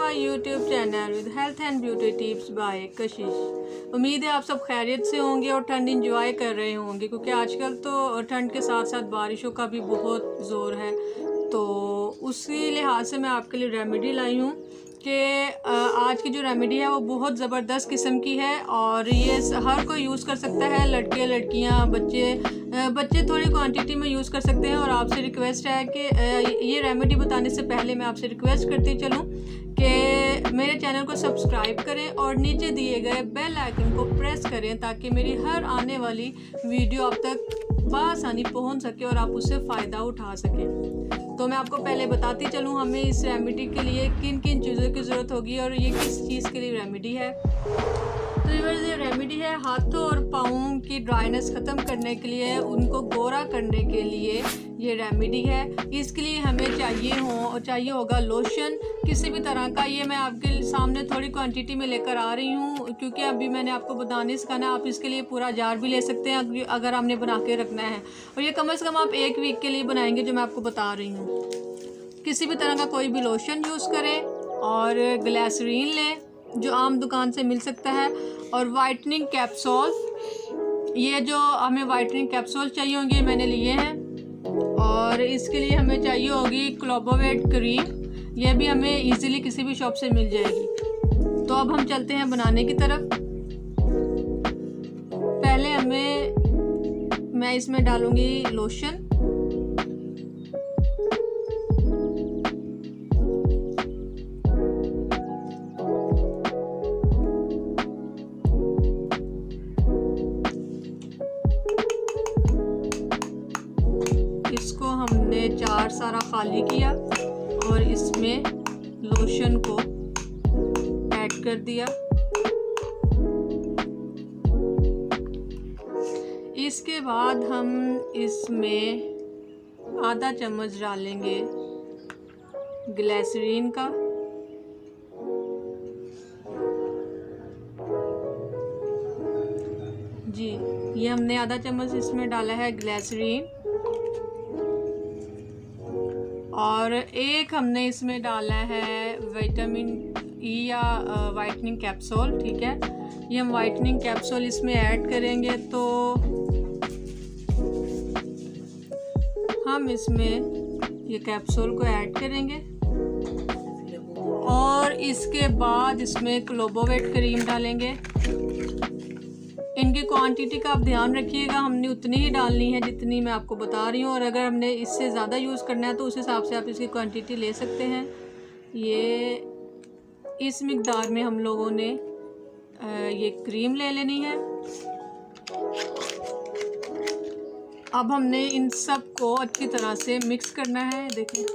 My YouTube channel with health and beauty tips by कशिश। उम्मीद है आप सब खैरियत से होंगे और ठंड इंजॉय कर रहे होंगे, क्योंकि आजकल तो ठंड के साथ साथ बारिशों का भी बहुत ज़ोर है। तो उसी लिहाज से मैं आपके लिए रेमेडी लाई हूँ कि आज की जो रेमेडी है वो बहुत ज़बरदस्त किस्म की है और ये हर कोई यूज़ कर सकता है। लड़के लड़कियाँ बच्चे थोड़ी क्वांटिटी में यूज़ कर सकते हैं। और आपसे रिक्वेस्ट है कि ये रेमेडी बताने से पहले मैं आपसे रिक्वेस्ट करती चलूँ कि मेरे चैनल को सब्सक्राइब करें और नीचे दिए गए बेल आइकन को प्रेस करें ताकि मेरी हर आने वाली वीडियो आप तक बआसानी पहुंच सके और आप उससे फ़ायदा उठा सकें। तो मैं आपको पहले बताती चलूँ हमें इस रेमेडी के लिए किन किन चीज़ों की ज़रूरत होगी और ये किस चीज़ के लिए रेमेडी है। तो ये रेमेडी है हाथों और पाँवों की ड्राइनेस ख़त्म करने के लिए, उनको गोरा करने के लिए ये रेमेडी है। इसके लिए हमें चाहिए होगा लोशन किसी भी तरह का। ये मैं आपके सामने थोड़ी क्वांटिटी में लेकर आ रही हूँ क्योंकि अभी मैंने आपको बताने सिखाना। आप इसके लिए पूरा जार भी ले सकते हैं अगर आपने बना के रखना है। और ये कम से कम आप 1 वीक के लिए बनाएंगे जो मैं आपको बता रही हूँ। किसी भी तरह का कोई भी लोशन यूज़ करें और ग्लिसरीन लें जो आम दुकान से मिल सकता है, और वाइटनिंग कैप्सूल, ये जो हमें वाइटनिंग कैप्सूल चाहिए होंगे मैंने लिए हैं। और इसके लिए हमें चाहिए होगी क्लोबोवेट क्रीम, यह भी हमें इजीली किसी भी शॉप से मिल जाएगी। तो अब हम चलते हैं बनाने की तरफ। पहले मैं इसमें डालूंगी लोशन। इसको हमने 4 सारा खाली किया और इसमें लोशन को ऐड कर दिया। इसके बाद हम इसमें आधा चम्मच डालेंगे ग्लिसरीन का। जी, ये हमने आधा चम्मच इसमें डाला है ग्लिसरीन। और एक हमने इसमें डाला है विटामिन ई या वाइटनिंग कैप्सूल। ठीक है, ये हम वाइटनिंग कैप्सूल इसमें ऐड करेंगे। तो हम इसमें ये कैप्सूल को ऐड करेंगे और इसके बाद इसमें क्लोबोवेट क्रीम डालेंगे। इनकी क्वांटिटी का आप ध्यान रखिएगा, हमने उतनी ही डालनी है जितनी मैं आपको बता रही हूँ। और अगर हमने इससे ज़्यादा यूज़ करना है तो उस हिसाब से आप इसकी क्वांटिटी ले सकते हैं। ये इस मिक़दार में हम लोगों ने ये क्रीम ले लेनी है। अब हमने इन सब को अच्छी तरह से मिक्स करना है। देखिए,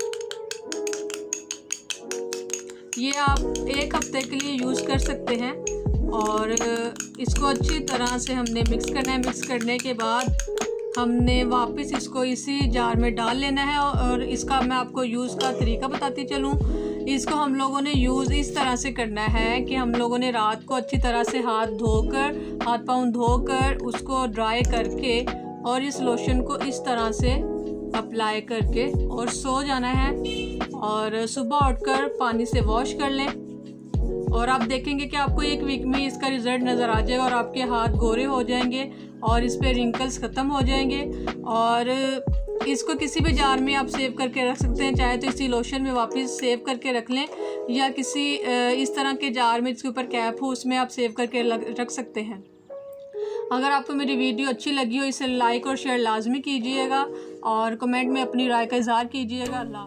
ये आप 1 हफ्ते के लिए यूज़ कर सकते हैं। और इसको अच्छी तरह से हमने मिक्स करना है। मिक्स करने के बाद हमने वापस इसको इसी जार में डाल लेना है। और इसका मैं आपको यूज़ का तरीका बताती चलूँ। इसको हम लोगों ने यूज़ इस तरह से करना है कि हम लोगों ने रात को अच्छी तरह से हाथ पाँव धोकर उसको ड्राई करके और इस लोशन को इस तरह से अप्लाई करके और सो जाना है। और सुबह उठकर पानी से वॉश कर लें और आप देखेंगे कि आपको 1 वीक में इसका रिज़ल्ट नज़र आ जाएगा और आपके हाथ गोरे हो जाएंगे और इस पे रिंकल्स ख़त्म हो जाएंगे। और इसको किसी भी जार में आप सेव करके रख सकते हैं, चाहे तो इसी लोशन में वापस सेव करके रख लें या किसी इस तरह के जार में जिसके ऊपर कैप हो उसमें आप सेव करके रख सकते हैं। अगर आपको मेरी वीडियो अच्छी लगी हो इसे लाइक और शेयर लाजमी कीजिएगा और कमेंट में अपनी राय का इज़हार कीजिएगा। अल्लाह।